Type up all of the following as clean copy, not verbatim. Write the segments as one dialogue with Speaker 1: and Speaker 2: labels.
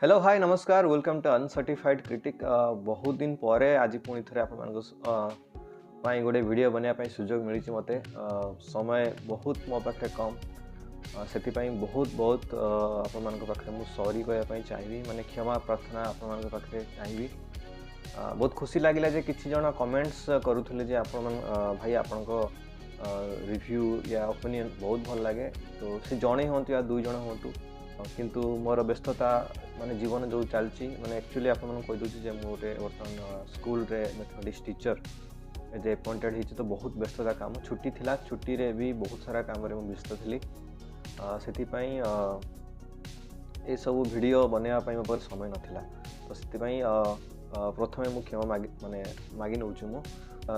Speaker 1: hello hi नमस्कार welcome to uncertified critic बहुत दिन पर आज पुणी थे आप गोटे वीडियो बनवाई सुजोग मिली मत समय बहुत मो पाखे कम से बहुत बहुत आप सॉरी कहवाई चाहिए माने क्षमा प्रार्थना आप चाहिए बहुत खुशी लगे किसी जन कमेंट्स करुले भाई आपण रिव्यू या ओपिनियन बहुत भल लगे तो से जड़े हूँ या दुई जन हूँ किंतु मोर व्यस्तता माने जीवन जो चलती माने एक्चुअली आप कहीदे गोटे बर्तमान स्कूल रे मैथमेटिक्स टीचर एज अपॉइंटेड होती तो बहुत व्यस्तता काम छुट्टी थिला छुट्टी रे भी बहुत सारा काम रे व्यस्त थी से सब वीडियो बनवाई मो समय नाला तो से प्रथमे मु क्षमा मागी नौ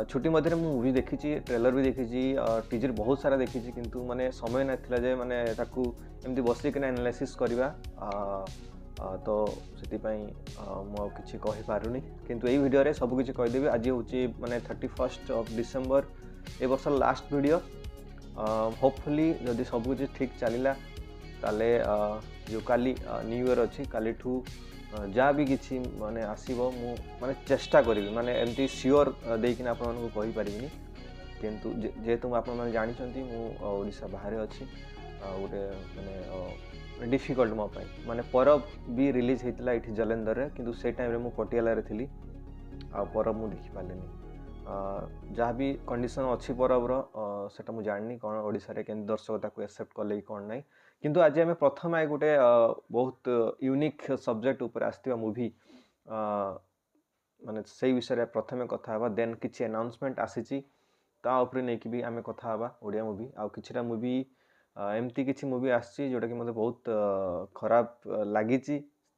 Speaker 1: छुट्टी मध्य मूवी देखी ट्रेलर भी देखी टीजर बहुत सारा देखी किंतु माने समय नाला जे माने ताकू एमती बसिक एनालिसिस करवा तो से मुझे कही पारुनी किंतु यही वीडियो रे सब किसी कहीदेवी आज हूँ माने 31 डिसेम्बर ए वर्ष लास्ट वीडियो होपफुली जदि सब कुछ ठीक चलला ताले जो काली न्यू ईयर अच्छी काली ठू जहाँ भी किसी माने आसीबो मु माने चेष्टा करी माने एमती सियोर देकिना आपन को कहि परिबिनी किंतु जेहेतु आप जानते ओडिशा बाहर अच्छी गोटे माने डिफिकल्ट मो माने परब भी रिलीज होता ये जलंधर रे किंतु से टाइम रे मु पटियाला रे थिली आ परब मु देखि पालेनी जहाँ भी कंडीशन अच्छी परब सेटा मु जाननी कौन ओडिशा रे केन दर्शक ताको एक्सेप्ट कले कौन नहीं किंतु आज आम प्रथम आए गोटे बहुत यूनिक सब्जेक्ट ऊपर आसथिबा मूवी माने से विषय प्रथमे कथा हवा देन किछि अनाउंसमेंट आसीची ता ऊपर नै कि भी आमे कथा हवा ओडिया मूवी आ किछिटा मूवी एमती किछि मूवी आसी जोटा कि मते बहुत खराब लगी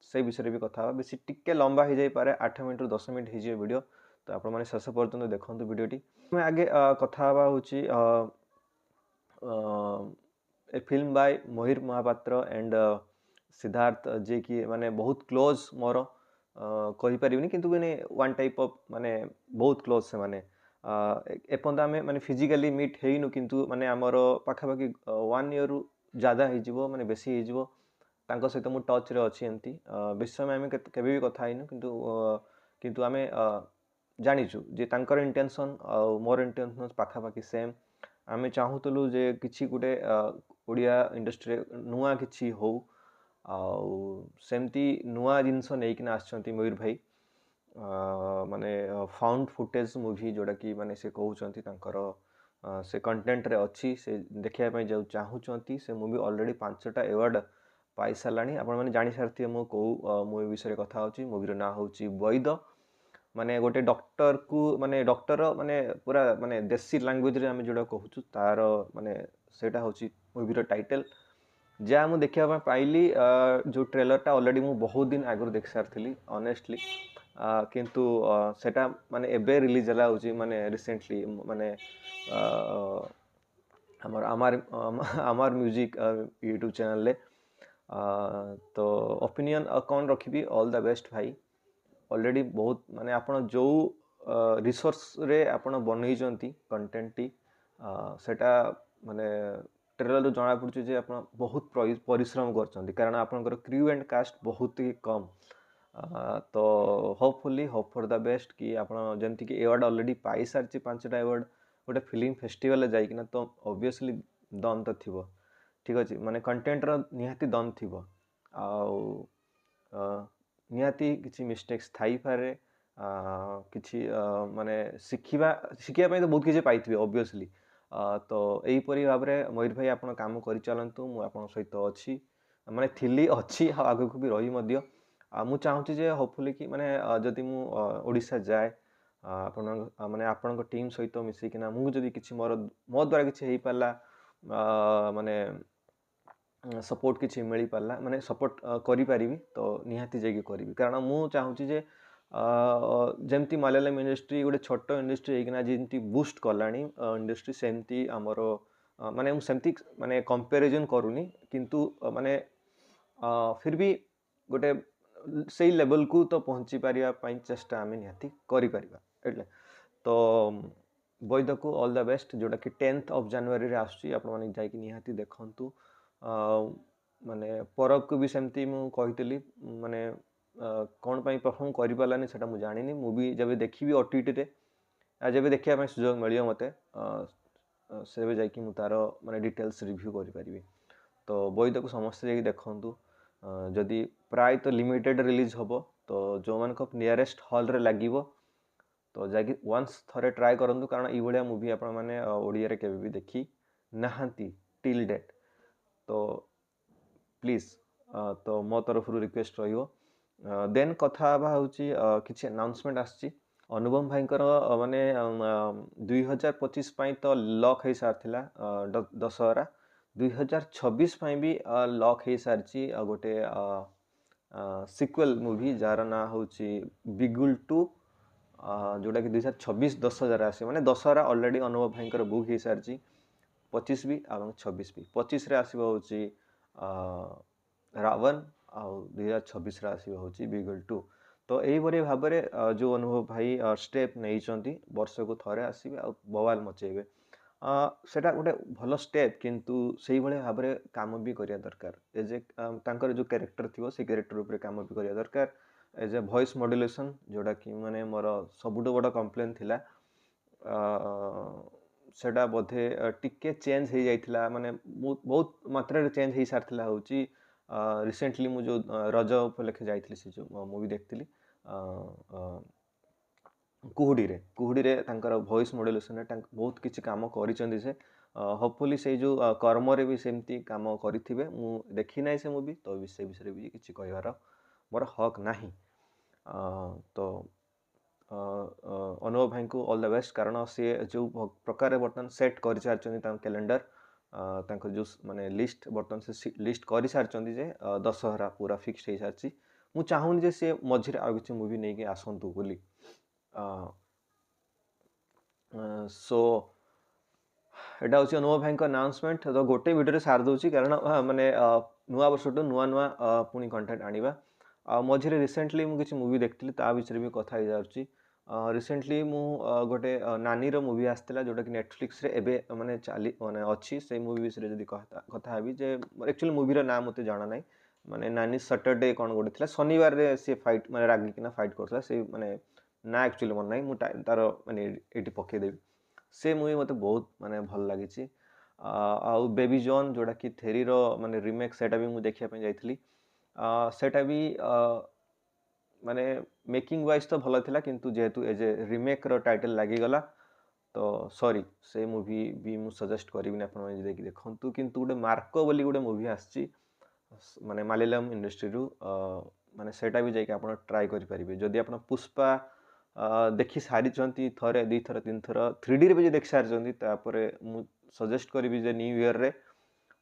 Speaker 1: से विषय भी कथा बेसी टिके लंबा हो जाई पारे 8 मिनट रु 10 मिनट हो वीडियो तो आपण माने शेष पर्यंत देखंतु वीडियोटी मैं आगे कथा हवा होची ए फिल्म बाय मोहिर महापात्र एंड सिद्धार्थ जे कि माने बहुत क्लोज मोर कहि परिबिनी किंतु माने वन टाइप ऑफ माने बहुत क्लोज से माने एपंदा में माने फिजिकली मीट हेइनु किंतु माने हमर पाखापाखि 1 ईयर रु ज्यादा हो जिवो माने बेसी हो जिवो तांको सहित मु टच रे अछि एंती विषय में आमे केबे भी कथा हेइनु किंतु किंतु आमे जानिछु जे तांकर इंटेंशन मोर इंटेंशन पाखापाखि सेम आमे चाहूतलु जे किछि गुटे ओडिया इंडस्ट्री नुआ किछि हो सेमती नुआ जिनस नेकिना आछंती मयूर भाई माने फाउंड फुटेज मूवी जोड़ा कि माने से कहउचंती तांकर से कंटेंट रे अच्छी से देखिया पय जो चाहूचंती से मूवी ऑलरेडी 5टा अवार्ड पाई सालानी आपण माने जानि सारथि मो को मूवी विषय कथा होची मूवी रो ना होची वैद माने गोटे डॉक्टर को माने डॉक्टर माने पूरा माने देसी लैंग्वेज रे हम जोड़ा कहूचु तार माने सेटा होची मूवी रो टाइटल जा मु देखिया पाइली जो ट्रेलर टा ऑलरेडी मु बहुत दिन आगु देख सारथिली ऑनेस्टली किंतु सेटा माने एबे रिलीज हला होची माने रिसेंटली माने हमर आमार म्यूजिक यूट्यूब चैनल ले तो ओपिनियन कौन रखी ऑल द बेस्ट भाई ऑलरेडी बहुत माने आपण जो रिसोर्स रे आपण बनैजंती कंटेंट टी सेटा माने ट्रेलर जना पड़ुछ जे आपण बहुत परिश्रम करचंती कारण आपनकर क्रू एंड कास्ट बहुत ही कम तो hopefully hope for the best कि आपण जेंति कि अवार्ड ऑलरेडी पाई सारची 5टा अवार्ड गोटे फिल्म फेस्टिवल ले जाई कि ना तो ऑब्वियसली दम तो थिबो ठीक अछि माने कंटेंट रो निहाती दम थिबो आ निहाती किछि मिस्टेक्स थाई पारे किछि माने शिखिया पय तो बहुत किछि पाइथिबे ऑब्वियसली तो यही परि भाव में मयूर भाई आप काम कर चलतु मुझे सहित अच्छी माने थिली अच्छी आगु को भी रही मध्य मु चाहूँगी जे होपफुली कि माने जदि मु ओडिशा जाए आपण माने आपण टीम सहित मिसिकिना मु जदि किछि मो द्वारा किछि हेई पाला माने सपोर्ट किछि मिली पाला माने सपोर्ट करि परिबी तो निहाती जेगी करिवि कारण मु चाहूँगी जे जमती मलयालम इंडस्ट्री गोटे छोट इंडस्ट्री होइकिना जेमती बूस्ट कलानी इंडस्ट्री सेमती आमर माने मु सेमती माने कंपैरिजन करूनी किंतु माने फिर भी गोटे सही लेवल को तो पहुँची पारिबा पई चेष्टा आमे निहाती करि परिबा एटले तो वैद को ऑल द बेस्ट जोटा कि 10th ऑफ जनवरी रे आसुची आपण माने जाई कि निहाती देखंतु माने परब को भी सेमती मु कहितली माने कौन पाई परफॉर्म करि पालानी सेटा मु जानिनी मूवी जब देखिबी ओटीटी रे जब देखिया ପାଇଁ ସୁଯୋଗ ମିଳିବ ମୋତେ ସେବେ ଯାଇକି ମୁଁ ତାର ମାନେ ଡିଟେଲ୍ସ ରିଭ୍ୟୁ କରିପାରିବି ତ ବୈଦକୁ ସମସ୍ତେ ଯାଇକି ଦେଖନ୍ତୁ ଯଦି ପ୍ରାୟତଃ ଲିମିଟେଡ୍ ରିଲିଜ୍ ହେବ ତ ଯେଉଁମାନଙ୍କ ନିୟରେଷ୍ଟ ହଲ୍ରେ ଲାଗିବ ତ ଯାଇକି ୱାନ୍ସ ଥରେ ଟ୍ରାଏ କରନ୍ତୁ କାରଣ ଏଇଭଳିଆ ମୁଭି ଆପଣମାନେ ଓଡ଼ିଆରେ କେବେ ବି ଦେଖି ନାହାନ୍ତି ଟିଲ୍ ଡେଟ୍ ତ ପ୍ଲିଜ୍ ତ ମୋ ତରଫରୁ ରିକ୍ୱେଷ୍ଟ ରହିବ ଦେନ୍ କଥା ହେବା ହେଉଛି କିଛି ଆନାଉନ୍ସମେଣ୍ଟ ଆସିଛି ଅନୁପମ ଭାଇଙ୍କର ମାନେ 2025 ପାଇଁ ତ ଲକ୍ ହେଇସାରିଥିଲା ଦଶହରା 2026 ପାଇଁ ବି ଲକ୍ ହେଇସାରିଛି ଗୋଟେ ସିକ୍ୱେଲ୍ ମୁଭି ଯାହାର ନାଁ ହେଉଛି ବିଗୁଲ 2 ଯେଉଁଟାକି 2026 10,000 ଆସିବ ମାନେ ଦଶହରା ଅଲରେଡ଼ି ଅନୁଭବ ଭାଇଙ୍କର ବୁକ୍ ହେଇସାରିଛି 25 ବି ଏବଂ 26 ବି 25ରେ ଆସିବ ହେଉଛି ରାବଣ ଆଉ 2026ରେ ଆସିବ ହେଉଛି ବିଗୁଲ 2 तो यहीपरि भाव में जो अनुभव भाई स्टेप नहीं वर्ष को थरे आसवे आ बवाल मचेबे सेटा गोटे भल स्टेप किंतु से भाव में काम भी करिया दरकार एज ए तांकर जो कैरेक्टर थी से कैरेक्टर ऊपर काम भी करिया दरकार एज ए वॉइस मॉड्यूलेशन जोड़ा कि माने मोर सबुठ बड़ कंप्लेन थिला सेटा बोधे टिके चेंज हो जाइथिला माने बहुत मात्रा रे चेंज हो सारथिला होची रिसेंटली मु जो रज उपलक्षे जाइथिली से जो मूवी देखथिली कुहुडी रे तांकर वॉइस मॉड्यूलेशन बहुत किछि काम करिसंदी से होपफुली से जो कर्म रे भी सेमती काम करिथिबे मु देखि नै से मूवी तो विषय विषय भी किछि कहवार मोर हक नाही तो अनुभ भाई को ऑल द बेस्ट कारण सी जो प्रकार बर्तमान सेट कर कैलेंडर जो माने लिस्ट बर्तमान से लिस्ट कर सारी जे दशहरा पूरा फिक्स हो सारी मु चाहूनी जे सी मझे आ कि मूवी नहीं आसतु बोली सो एटा हूँ अनुभ भाई अनाउंसमेंट तो गोटे वीडियो सार दूसरी कारण माने नुआ वर्ष टू नुआ नुआ पुणी कंटेंट आनिबा मझे रिसेंटली मुझे मूवी देखती ता विषय भी कथा रिसेंटली मु गोटे नानी रो मूवी आसला जोटा कि नेटफ्लिक्स रे एबे माने चाली माने अच्छी से मूवी विषय जदी कथा हेबी जे एक्चुअली मूवी रो नाम मते जाना नाही माने नानी सैटरडे कोन गोटे थिला शनिवार रे से फाइट माने रागी किना फाइट करथला से माने ना एक्चुअली मन नाही मु तार माने एटी पके देबी से मूवी मते बहुत माने भल लागी छी आ बेबी जॉन जोटा कि थेरी रो माने रीमेक सेटा भी मु देखिया पे जाइथली सेटा भी माने मेकिंग वाइज तो भल थिला किंतु जेहेतु एज ए रिमेक रो टाइटल लागी गला तो सॉरी से मूवी भी मु सजेस्ट करिबिन आपन देखि देखंतु किंतु गोटे मार्को बोली गोटे मूवी आछि माने मलयालम इंडस्ट्री रु माने सेटा भी जाइके आपन ट्राई करि परिबे जदि आपन पुष्पा देखि सारी चंती थरे दी थर तीन थर 3D रे भी देखि सारी चंती तापरे मु सजेस्ट करिबि जे न्यू ईयर रे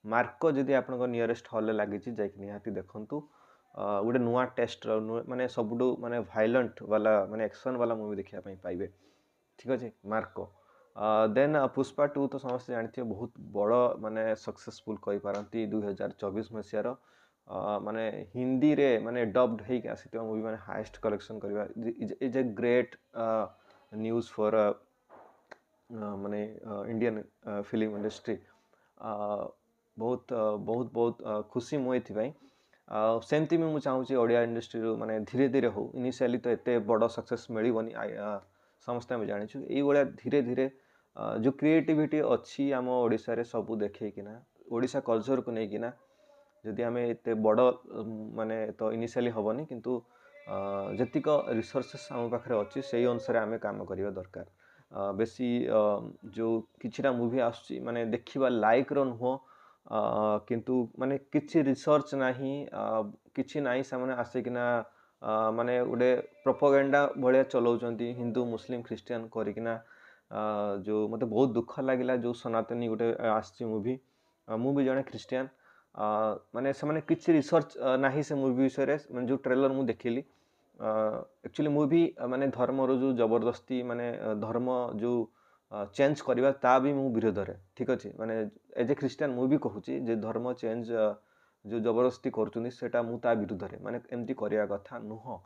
Speaker 1: मार्को जदि आपन को नियरेस्ट हॉल लागी छि जाइके निहाती देखंतु गोटे नुआ टेस्ट माने सबुठू माने भाइलेंट वाला माने एक्शन वाला मूवी देखिया पाइबे ठीक अच्छे मार्को देन पुष्पा 2 तो समस्त जानते बहुत बड़ माने सक्सेसफुल कहि पारंती 2024 मसियार माने हिंदी रे माने डब्ड हे के आसी मूवी माने हाईएस्ट कलेक्शन करबा is a great news for माने इंडियन फिल्म इंडस्ट्री बहुत बहुत बहुत खुशी मुझे थी सेमती भी मुझे चाहूँगी ओडिया इंडस्ट्री माने धीरे धीरे हो इनिशियली तो एते बड़ सक्सेस मिलबनी समस्त आम जाचु ये धीरे धीरे जो क्रिएटिविटी अच्छी आम ओडिशा रे सबू देखना ओडिशा कल्चर को लेकिना जदि आम एते बड़ माने तो इनिशियली हेनी किंतु जतिक रिसोर्सेस आम पाखे अच्छी से अनुसार आम काम करवा दरकार बेसी जो किछिटा मूवी आसुची माने देखिबा लाइक रो नुह किंतु माने किछि रिसर्च नाही किछि नाही सामने आसिकिना माने गोटे प्रोपोगेंडा भलिया चलाउचंती हिंदू मुस्लिम क्रिश्चियन करिकिना जो मते बहुत दुख लागिला जो सनातनी गोटे आसी मूवी मु भी जने क्रिश्चियन माने से माने किछि रिसर्च नाही से मूवी विषय रे माने जो ट्रेलर मु देखिली एक्चुअली मूवी माने धर्म रो जो जबरदस्ती माने धर्म जो चेंज करवा ता भी मु विरोध रे ठीक अच्छे माने एज ए क्रिश्चियन मु भी कहूची जे धर्म चेंज जो जबरदस्ती करूचुनी सेटा मु ता विरोध रे माने एमती करिया कथा नुह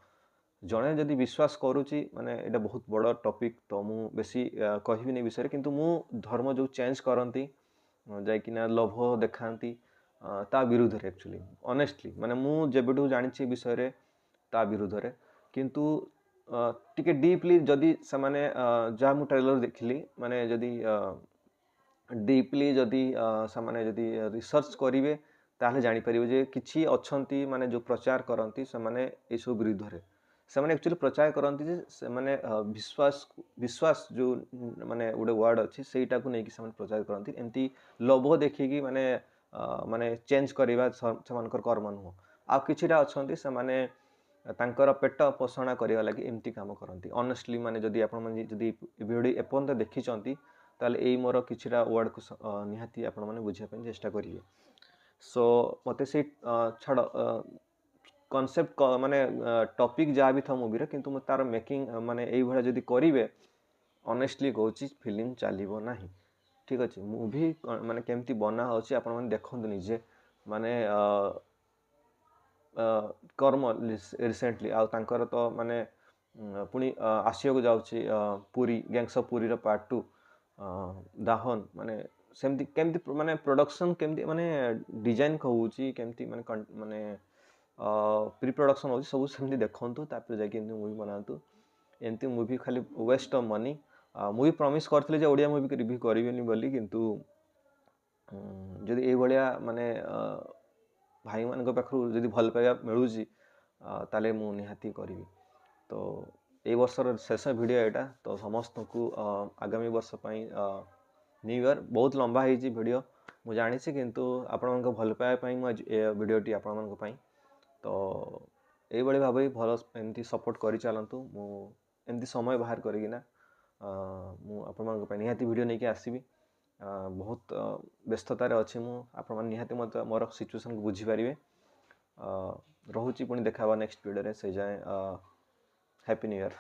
Speaker 1: जणे जदि विश्वास करूची माने एटा बहुत बड़ टॉपिक तो मु बेसी कहबी नै विषय रे किंतु मु धर्म जो चेंज करंती जाइकिना लोभ देखांती ତା ବିରୁଦ୍ଧରେ एक्चुअली ऑनेस्टली माने मु जेबेठू जानिछि विषय रे ता विरुद्धरे किंतु टिके डीपली जदि से माने जहाँ मु ट्रेलर देखिली माने जदि डीपली जदि से माने जदि रिसर्च करिवे ताहले जानि परिबे जे किछि अछंती माने जो प्रचार करंती से माने ए सब विरुद्धरे से माने एक्चुअली प्रचार करंती जे से माने विश्वास विश्वास जो माने उडे वर्ड अछि सेटा को नै कि से माने प्रचार करंती एंती लोभ देखि माने माने चेंज करिवा से मानकर कर्म नु आ किछिटा अछंती से माने तांकर पेट पोषण करिवा लागि एमती काम करंती ऑनेस्टली माने जदि आपण माने जदि वीडियो एपन देखि चंती ताले एई मोर किछिटा वर्ड को निहाती आपण माने बुझिया पे चेष्टा करिवे सो मते से छड़ कॉन्सेप्ट माने टॉपिक जहाँ भी था मूवी रे किंतु मते तार मेकिंग माने एई भळा जदि करिवे ऑनेस्टली कहूची फिल्म चलिबो नाही ठीक अछि मूवी माने केमती बना होची आपण माने देखंतु निजे माने कर्म रिसेंटली आ तांकर तो माने पुणी आसिया को जाउची पुरी गैंग्स ऑफ पुरी रो पार्ट 2 दाहन माने सेमती केमती माने प्रोडक्शन केमती माने डिजाइन कहूची केमती माने माने प्री प्रोडक्शन होची सब सेमती देखंतु तापर जाय केमती मूवी बनातु एमती मूवी खाली waste of money movie promise करथले जे ओडिया मूवी रिव्यू करिवेनी बोली किंतु जदि ए भलिया माने भाई मान पाखु जदि भल पाइबा मिलूची ताले मु निहाती करिवि तो ए वर्षर शेष वीडियो एटा तो समस्त को आगामी वर्ष पई न्यू ईयर बहुत लंबा है वीडियो मु जानी किंतु आपण मन भल पाइबा पई मु वीडियो टी आपण मन पई तो ए बळे भाबे भल एमती सपोर्ट करि चलंतु मु एमती समय बाहर करिगिना मु आपण मन पई निहाती वीडियो नै के आसीबी बहुत व्यस्ततार अच्छे मु आपण मन निहाती मत मोर सिचुएशन को बुझी पारिबे रहुची पुणी देखावा नेक्स्ट वीडियो रे से जाए हैप्पी न्यू ईयर